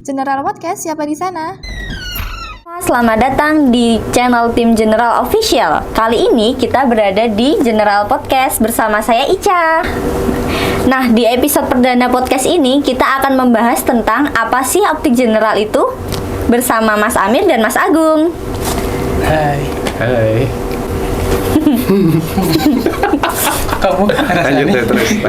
General Podcast, siapa di sana? Selamat datang di channel tim General Official. Kali ini kita berada di General Podcast bersama saya Ica. Nah, di episode perdana podcast ini kita akan membahas tentang apa sih optik general itu bersama Mas Amir dan Mas Agung. Hai. Kamu lanjut kita.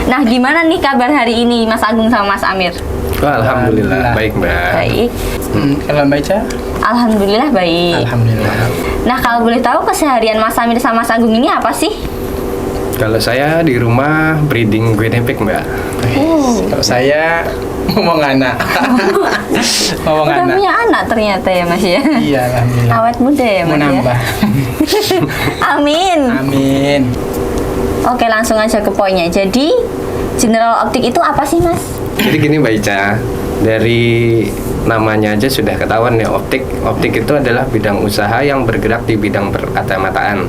Nah, gimana nih kabar hari ini Mas Agung sama Mas Amir? Alhamdulillah baik Mbak. Baik. Kalau Mbak Ica? Alhamdulillah baik. Alhamdulillah. Nah, kalau boleh tahu keseharian Mas Amir sama Mas Agung ini apa sih? Kalau saya di rumah breeding guinea pig Mbak. Kalau saya ngomong anak. Ngomong Udah anak. punya anak ternyata ya Mas ya. Iya, alhamdulillah. Awet muda ya Mas Mau nambah. ya. Amin. Amin. Oke, langsung aja ke poinnya. Jadi, General Optik itu apa sih Mas? Jadi gini Mbak Ica, dari namanya aja sudah ketahuan ya, optik. Optik itu adalah bidang usaha yang bergerak di bidang perkacamataan.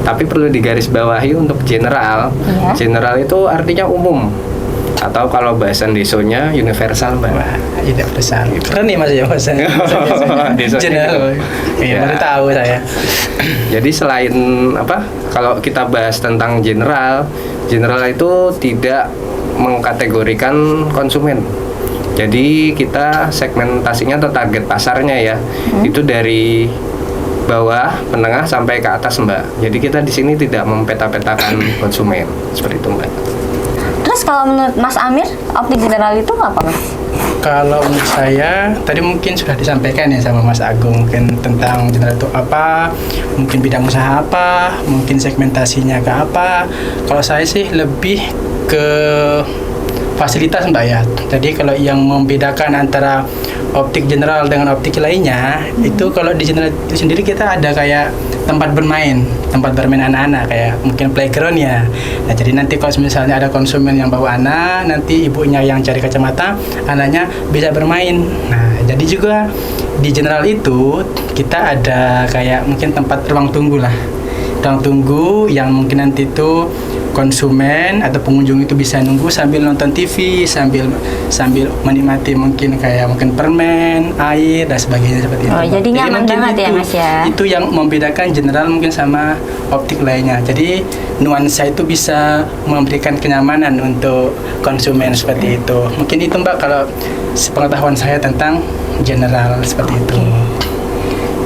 Tapi perlu digarisbawahi untuk general. Iya. General itu artinya umum. Atau kalau bahasan desonya universal Mbak. Wah, tidak besar. Keren nih Mas ya bahasa. Desonya General. gitu. Iya, Ya. baru tahu saya. Jadi selain apa? Kalau kita bahas tentang general itu tidak mengkategorikan konsumen. Jadi kita segmentasinya atau target pasarnya ya, itu dari bawah, menengah sampai ke atas Mbak. Jadi kita di sini tidak mempeta-petakan konsumen seperti itu Mbak. Terus kalau menurut Mas Amir, optik general itu apa Mas? Kalau menurut saya, tadi mungkin sudah disampaikan ya sama Mas Agung, mungkin tentang general itu apa, mungkin bidang usaha apa, mungkin segmentasinya ke apa. Kalau saya sih lebih ke fasilitas Mbak ya. Jadi kalau yang membedakan antara optik general dengan optik lainnya, itu kalau di general itu sendiri kita ada kayak tempat bermain anak-anak, kayak mungkin playground ya. Nah, jadi nanti kalau misalnya ada konsumen yang bawa anak, nanti ibunya yang cari kacamata, anaknya bisa bermain. Nah, jadi juga di general itu kita ada kayak mungkin tempat ruang tunggu lah. Ruang tunggu yang mungkin nanti itu konsumen atau pengunjung itu bisa nunggu sambil nonton TV, sambil menikmati mungkin permen, air dan sebagainya seperti itu. Oh, jadi nyaman mungkin banget ya, Mas ya. Itu yang membedakan general mungkin sama optik lainnya. Jadi nuansa itu bisa memberikan kenyamanan untuk konsumen seperti itu. Mungkin itu Mbak kalau pengetahuan saya tentang general seperti itu.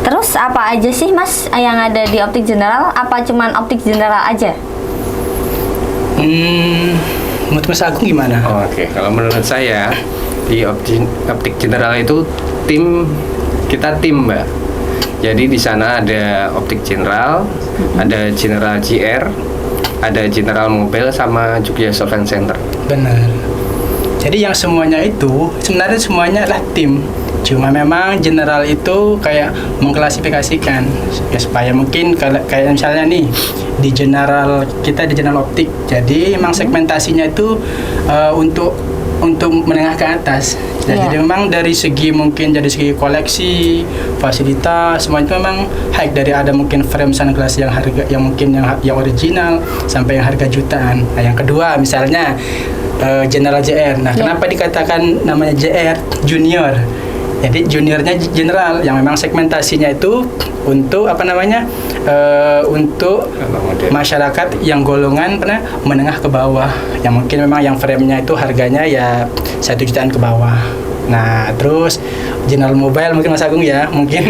Terus apa aja sih Mas yang ada di optik general? Apa cuman optik general aja? Menurut Mas Agung gimana? Oke, kalau menurut saya di optik general itu kita tim Mbak. Jadi di sana ada optik general, ada general GR, ada general mobile sama Jogja Solvent Center. Benar. Jadi yang semuanya itu sebenarnya semuanya adalah tim. Cuma memang general itu kayak mengklasifikasikan ya, supaya mungkin kayak misalnya nih di general kita di general optik. Jadi memang segmentasinya itu untuk menengah ke atas. Jadi memang dari segi koleksi, fasilitas, semua itu memang high, dari ada mungkin frame sunglass yang harga yang original sampai yang harga jutaan. Nah, yang kedua misalnya general JR. Nah, kenapa dikatakan namanya JR junior? Jadi juniornya general yang memang segmentasinya itu untuk untuk masyarakat yang golongan menengah ke bawah, yang mungkin memang yang frame-nya itu harganya ya 1 jutaan ke bawah. Nah, terus general mobile mungkin Mas Agung ya, mungkin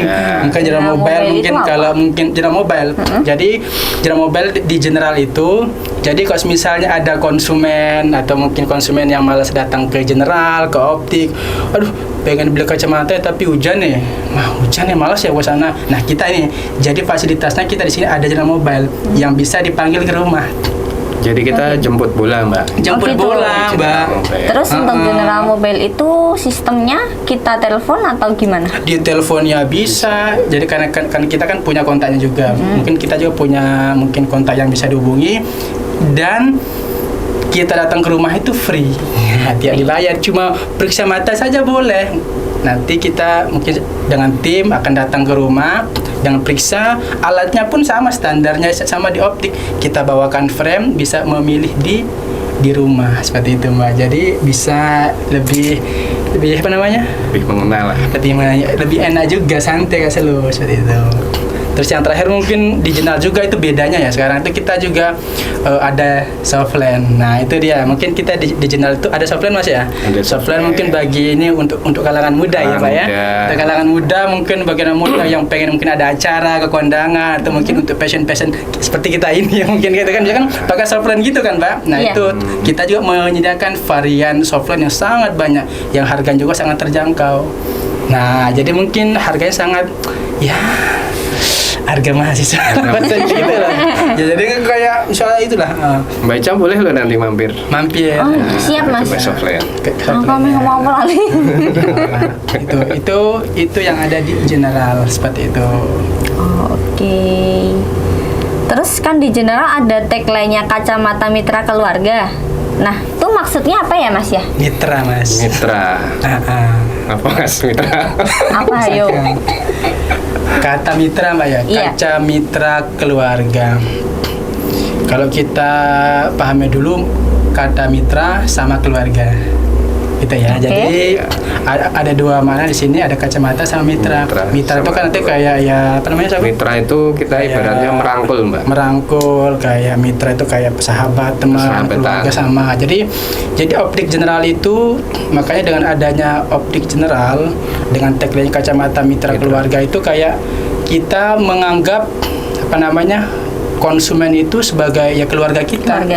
general mobile mungkin kalau mungkin general mobile. Jadi general mobile di general itu, jadi kalau misalnya ada konsumen atau mungkin konsumen yang malas datang ke general, ke optik, aduh pengen beli kacamata tapi hujan nih, malas ya ke sana. Nah, kita ini jadi fasilitasnya kita di sini ada general mobile yang bisa dipanggil ke rumah. Jadi kita jemput bola Mbak. Jemput bola Mbak. Terus untuk general mobile itu sistemnya kita telepon atau gimana? Di teleponnya bisa. Jadi karena kita kan punya kontaknya juga. Mungkin kita juga punya mungkin kontak yang bisa dihubungi, dan kita datang ke rumah itu free. Tidak dibayar, cuma periksa mata saja boleh. Nanti kita mungkin dengan tim akan datang ke rumah dengan periksa, alatnya pun sama, standarnya sama di optik. Kita bawakan frame, bisa memilih di di rumah seperti itu Mbak. Jadi bisa lebih apa namanya? Lebih mengenal lah. Lebih enak juga, santai kan selalu seperti itu. Terus yang terakhir mungkin di jurnal juga itu bedanya ya, sekarang itu kita juga ada softline. Nah itu dia, mungkin kita di jurnal itu ada softline Mas ya. Softline mungkin bagi ini untuk kalangan muda ya Pak ya. Untuk kalangan muda mungkin bagian muda yang pengen mungkin ada acara, kekondangan, atau mungkin untuk passion seperti kita ini ya mungkin gitu kan, dia kan pakai softline gitu kan Pak. Nah itu kita juga menyediakan varian softline yang sangat banyak, yang harganya juga sangat terjangkau. Nah jadi mungkin harganya sangat ya harga mahasiswa gitu lah. Ya, jadi kan kayak misalnya itulah. Mbak Ica boleh lo nanti mampir. Oh, siap Mas. Coba softline. Kami mau lali. Itu yang ada di general seperti itu. Oh, oke. Terus kan di general ada tagline-nya kacamata mitra keluarga. Nah, itu maksudnya apa ya Mas ya? Mitra Mas. Mitra. Apa Mas mitra? Apa ayo? Kata mitra Mbak ya, kaca mitra keluarga. Kalau kita pahami dulu kata mitra sama keluarga, gitu ya. Jadi ada dua makna di sini, ada kacamata sama mitra. Mitra itu kan nanti kayak ya apa namanya? Mitra itu kita ibaratnya merangkul Mbak. Merangkul, kayak mitra itu kayak sahabat, teman, keluarga sama. Jadi optik general itu makanya dengan adanya optik general dengan tagline kacamata mitra keluarga itu kayak kita menganggap apa namanya? Konsumen itu sebagai ya keluarga kita.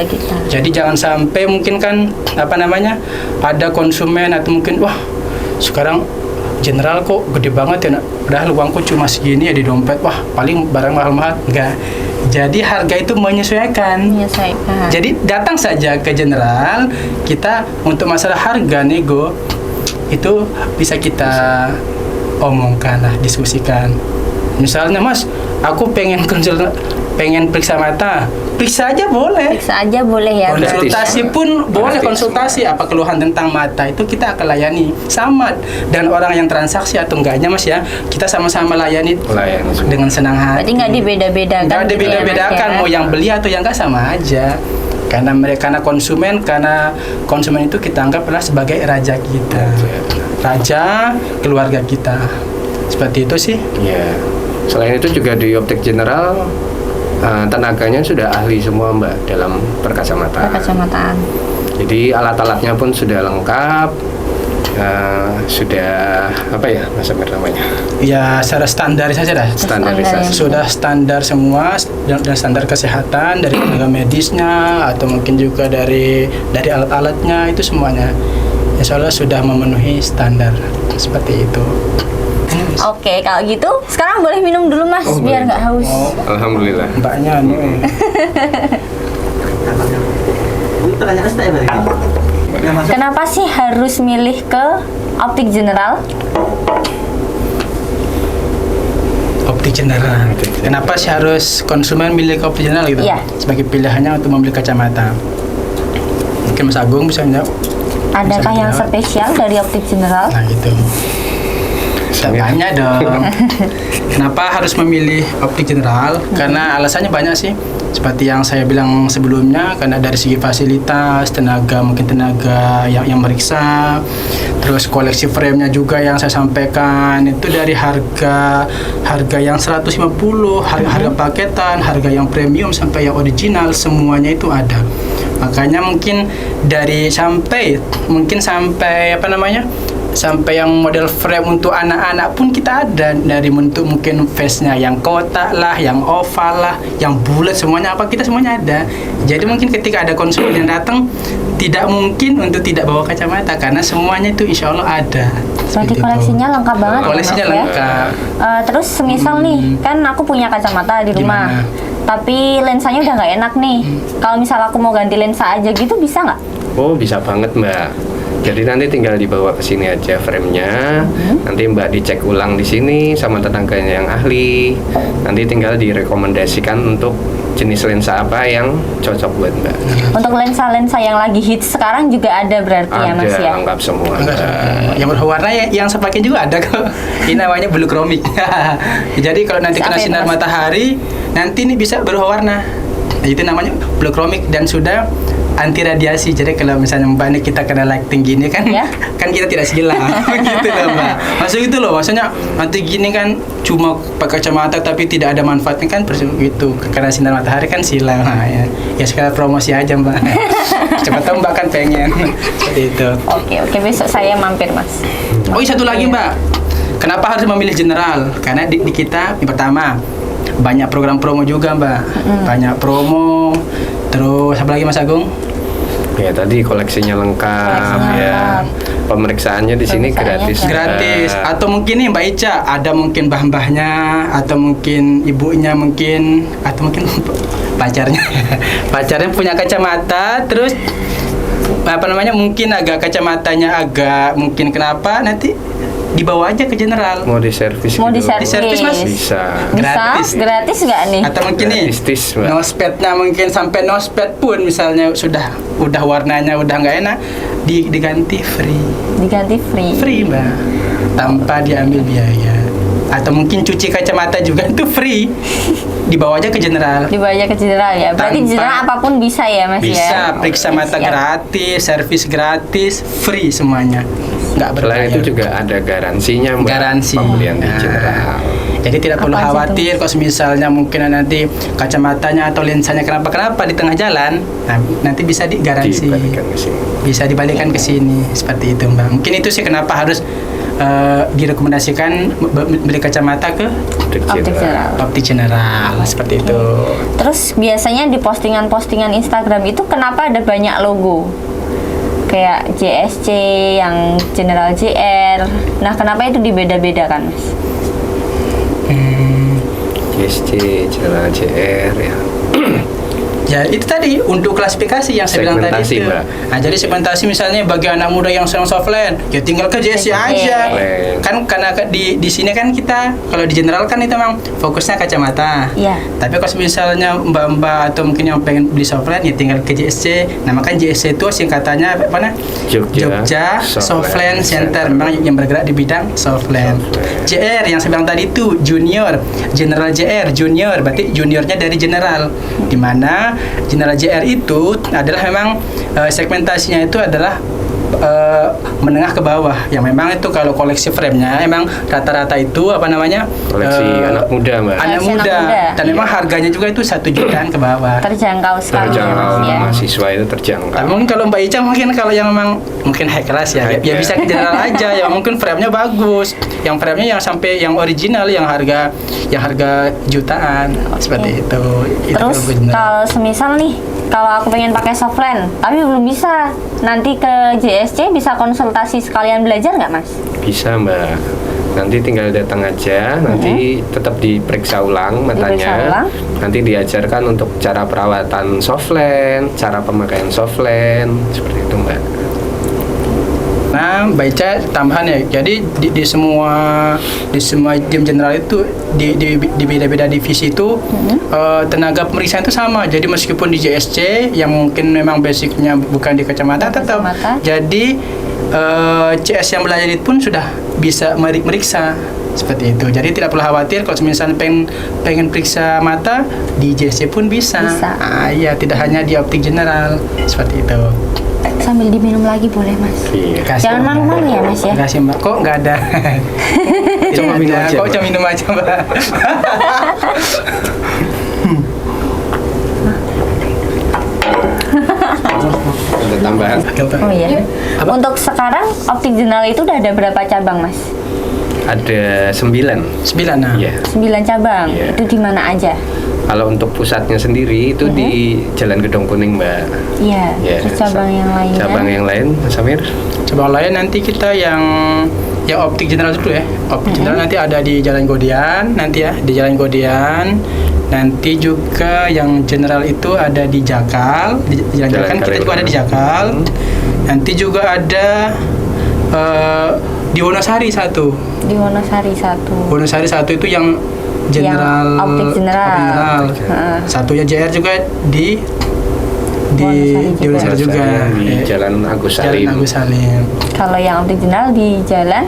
Jadi jangan sampai mungkin kan apa namanya ada konsumen atau mungkin wah sekarang general kok gede banget ya, padahal uangku cuma segini ya di dompet, wah paling barang mahal-mahal. Enggak. Jadi harga itu menyesuaikan. Jadi datang saja ke general, kita untuk masalah harga nego itu bisa kita omongkan lah, diskusikan. Misalnya Mas, aku pengen periksa mata, periksa aja boleh ya. Konsultasi pun boleh, konsultasi apa keluhan tentang mata itu kita akan layani sama dengan orang yang transaksi atau enggaknya Mas ya, kita sama-sama layani dengan senang hati. Berarti nggak dibedakan. Nggak dibeda-bedakan mau yang beli atau yang enggak sama aja. Karena konsumen itu kita anggaplah sebagai raja kita, raja keluarga kita. Seperti itu sih. Ya. Selain itu juga di optik general tenaganya sudah ahli semua Mbak dalam perkacamataan. Jadi alat-alatnya pun sudah lengkap, sudah apa ya Mas Amir namanya? Ya secara standarisasi dah. Standarisasi. Sudah standar semua dan standar kesehatan dari tenaga medisnya atau mungkin juga dari alat-alatnya itu semuanya. Insya Allah sudah memenuhi standar seperti itu. Oke, kalau gitu sekarang boleh minum dulu Mas, biar nggak haus. Alhamdulillah. Mbaknya Kenapa sih harus milih ke optik general? Optik general. Kenapa sih harus konsumen milih ke optik general gitu? Iya. Sebagai pilihannya untuk membeli kacamata. Mungkin Mas Agung bisa menjawab. Adakah yang spesial dari optik general? Nah gitu. Banyak dong. Kenapa harus memilih optik general? Karena alasannya banyak sih. Seperti yang saya bilang sebelumnya, karena dari segi fasilitas, mungkin tenaga yang meriksa, terus koleksi frame-nya juga yang saya sampaikan itu dari harga yang 150, harga paketan, harga yang premium sampai yang original semuanya itu ada. Makanya mungkin sampai apa namanya? Sampai yang model frame untuk anak-anak pun kita ada, dari bentuk mungkin face-nya yang kotak lah, yang oval lah, yang bulat, semuanya kita semuanya ada. Jadi mungkin ketika ada konsumen yang datang tidak mungkin untuk tidak bawa kacamata karena semuanya itu insya Allah ada. Berarti koleksinya lengkap banget. Koleksinya ya, lengkap. Terus semisal nih, kan aku punya kacamata di rumah. Tapi lensanya udah nggak enak nih. Kalau misal aku mau ganti lensa aja gitu bisa nggak? Oh bisa banget Mbak. Jadi nanti tinggal dibawa ke sini aja frame-nya. Nanti Mbak dicek ulang di sini sama tenaganya yang ahli. Nanti tinggal direkomendasikan untuk jenis lensa apa yang cocok buat Mbak. Untuk lensa-lensa yang lagi hits sekarang juga ada berarti ya Mas ya? Ada, lengkap semua. Yang berwarna yang saya pakai juga ada kok. Ini namanya blue chromic. Jadi kalau nanti kena sinar matahari, nanti ini bisa berubah warna. Itu namanya blue chromic dan sudah anti radiasi. Jadi kalau misalnya Mbak ini kita kena lighting gini kan, Ya. kan kita tidak silang. Gitu lah Mbak. Maksud itu loh, maksudnya nanti gini kan cuma pakai kacamata tapi tidak ada manfaatnya kan gitu. Karena sinar matahari kan silang. Nah, ya sekalian promosi aja Mbak. Coba tahu Mbak kan pengen seperti itu. Oke, besok saya mampir Mas. Oh, satu lagi Mbak. Kenapa harus memilih general? Karena di kita yang pertama banyak program promo juga Mbak. Banyak promo. Terus apa lagi Mas Agung? Ya tadi koleksinya lengkap, Koleksinya ya. lengkap. Pemeriksaannya di sini Pemeriksaannya gratis. Gratis. juga. Atau mungkin nih Mbak Ica, ada mungkin mbah-mbahnya, atau mungkin ibunya mungkin, atau mungkin pacarnya. Pacarnya punya kacamata, terus apa namanya, mungkin agak kacamatanya agak mungkin kenapa, nanti dibawa aja ke general. Mau diservis Mau gitu? diservis. Diservis, Mas? Bisa. Gratis nggak nih? Atau mungkin nih Gratis, Mbak. nospetnya mungkin sampai nospet pun misalnya udah warnanya udah nggak enak, diganti free. Diganti free. Mbak, tanpa diambil biaya. Atau mungkin cuci kacamata juga itu free, dibawa aja ke general. Dibawa aja ke general ya. Berarti Tanpa- general apapun bisa ya Mas ya? Bisa, periksa mata Siap. gratis, servis gratis, free semuanya, nggak Selain berbayar. itu juga ada garansinya, Mbak. Garansi. Pembelian di Nah, general. Jadi tidak perlu Apa aja khawatir kalau misalnya mungkin nanti kacamatanya atau lensanya kenapa di tengah jalan, nah, nanti bisa digaransi. Dibalikan ke sini. Bisa dibalikan ke sini seperti itu Mbak. Mungkin itu sih kenapa harus direkomendasikan beli kacamata ke Optik general. optik general seperti itu. Terus biasanya di postingan-postingan Instagram itu kenapa ada banyak logo? Kayak JSC, yang General JR. Nah, kenapa itu dibeda-bedakan, Mas? GSC, General JR ya. Ya itu tadi untuk klasifikasi yang saya bilang Segmentasi, tadi itu. Mbak. Nah jadi segmentasi misalnya bagi anak muda yang senang softland, ya tinggal ke JSC aja. Softland. Kan karena di sini kan kita kalau di general kan itu memang fokusnya kacamata. Iya. Tapi kalau misalnya mbak-mbak atau mungkin yang pengen beli softland ya tinggal ke JSC. Nah kan JSC itu singkatannya apa nah? Jogja Softland Center, memang yang bergerak di bidang softland. JR yang saya bilang tadi itu junior, General JR junior, berarti juniornya dari general. Di mana General JR itu adalah memang segmentasinya itu adalah menengah ke bawah, yang memang itu kalau koleksi frame-nya emang rata-rata itu apa namanya Koleksi anak muda, Mbak. anak Koleksi anak muda, muda. dan memang harganya juga itu 1 jutaan ke bawah. Terjangkau sekali Terjangkau, Mas, ya. mahasiswa itu terjangkau. Tapi mungkin kalau Mbak Ica mungkin kalau yang memang mungkin high class ya, High ya class. bisa ke general aja ya, mungkin frame-nya bagus. Yang frame-nya yang sampai yang original yang harga jutaan seperti itu. Itu Terus kalau general. kalau semisal nih, kalau aku pengen pakai softland tapi belum bisa, nanti ke JSC bisa konsultasi sekalian belajar nggak Mas? Bisa, Mbak. Nanti tinggal datang aja, nanti tetap diperiksa ulang Diperiksa matanya. ulang. Nanti diajarkan untuk cara perawatan softland, cara pemakaian softland, seperti itu, Mbak. Nah, Mbak Ica tambahan ya. Jadi di semua tim general itu di beda-beda divisi itu tenaga pemeriksaan itu sama. Jadi meskipun di JSC yang mungkin memang basicnya bukan di kacamata, tetap. Kacamata. Jadi CS yang belajar itu pun sudah bisa meriksa seperti itu. Jadi tidak perlu khawatir kalau misalnya pengen periksa mata di JSC pun bisa. Bisa. Iya, tidak hanya di optik general seperti itu. Sambil diminum lagi boleh Mas? Iya. Kasih, Jangan Mbak. malu-malu ya Mas ya. Kasih Mbak. Kok nggak ada? Coba minum aja, Kok Mbak. cuma minum aja Mbak? Ada tambahan. Oh iya. Untuk sekarang optik general itu udah ada berapa cabang Mas? Ada 9. 9 nah. Iya. 9 cabang. Iya. Itu di mana aja? Kalau untuk pusatnya sendiri itu di Jalan Gedong Kuning, Mbak. Iya. Ya, Terus cabang yang lainnya? Cabang yang lain, Mas Amir? Coba lain nanti kita yang optik general dulu ya. Optik general nanti ada di Jalan Godian nanti ya, di Jalan Godian. Nanti juga yang general itu ada di Jakal, di Jalan Jakal kan kita juga ada di Jakal. Nanti juga ada di Wonosari satu. Di Wonosari 1. Wonosari satu itu yang general, optik general. optik general. Heeh. Satunya JR juga di Wonosari Wonosari juga. Di Jalan Agus Jalan Salim. Agus Salim. Kalau yang optik general di jalan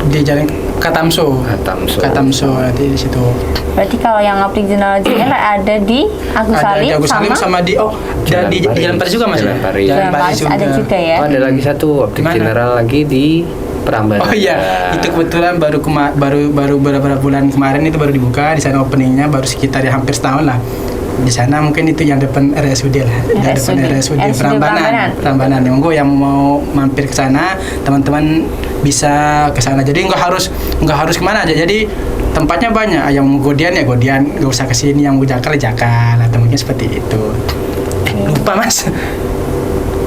Di Jalan Katamso. Katamso nanti di situ. Berarti kalau yang optik general JR ada di Agus Ada di Salim Agus Salim sama di Jalan di Paris. Jalan Paris juga Mas. Jalan Paris. Jalan Paris ada juga ya. Oh, ada lagi satu optik Mana? general lagi di Prambanan. Oh iya, itu kebetulan baru beberapa bulan kemarin itu baru dibuka di sana openingnya baru sekitar ya hampir setahun lah. Di sana mungkin itu yang depan RSUD lah, yang depan RSUD Prambanan. Monggo yang mau mampir ke sana, teman-teman bisa ke sana. Jadi nggak harus kemana aja. Jadi tempatnya banyak. Yang mau Godian ya Godian, nggak usah ke sini. Yang mau Jakar ya Jakar, atau mungkin seperti itu. Lupa Mas.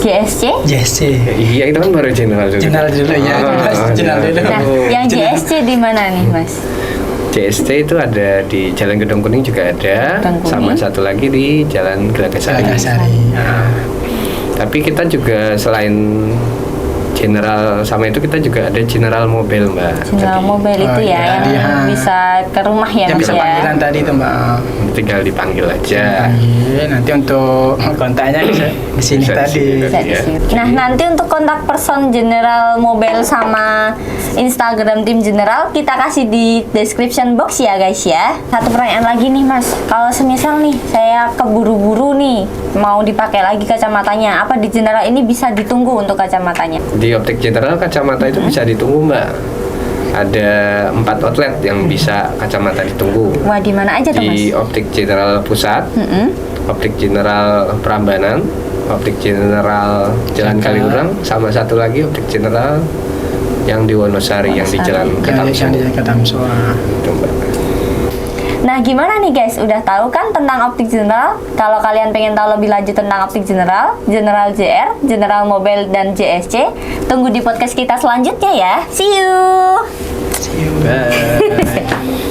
JSC? JSC. Iya, itu kan baru general juga. General dulu ya, general dulu. Nah, yang JSC di mana nih, Mas? JST itu ada di Jalan Gedong Kuning juga ada, Gedong Kuning. sama satu lagi di Jalan Gelagasari. Gelagasari. Nah, tapi kita juga selain general sama itu kita juga ada general mobil, Mbak. General Jadi, mobil itu Oh, ya, iya. yang Iya. bisa ke rumah ya, Yang Mas bisa ya. panggilan tadi itu Mbak. tinggal dipanggil aja. Iya, nanti untuk kontaknya bisa di sini Bisa di tadi. sini. Bisa di sini. Nah, nanti untuk kontak person general mobil sama Instagram tim general kita kasih di description box ya guys ya. Satu pertanyaan lagi nih Mas, kalau semisal nih saya keburu-buru nih mau dipakai lagi kacamatanya, apa di general ini bisa ditunggu untuk kacamatanya? Di optik general kacamata itu bisa ditunggu, Mbak. Ada 4 outlet yang bisa kacamata ditunggu. Wah, di mana aja tuh Mas? Di optik general pusat, optik general Prambanan, optik general Jalan Jakarta. Kaliurang, sama satu lagi optik general yang di Wonosari, yang di Jalan Ketamso. Yang di Ketamso. Itu, Mbak. Nah, gimana nih guys? Udah tahu kan tentang optik general? Kalau kalian pengen tahu lebih lanjut tentang optik general, general JR, general mobile dan JSC, tunggu di podcast kita selanjutnya ya. See you. See you. Bye.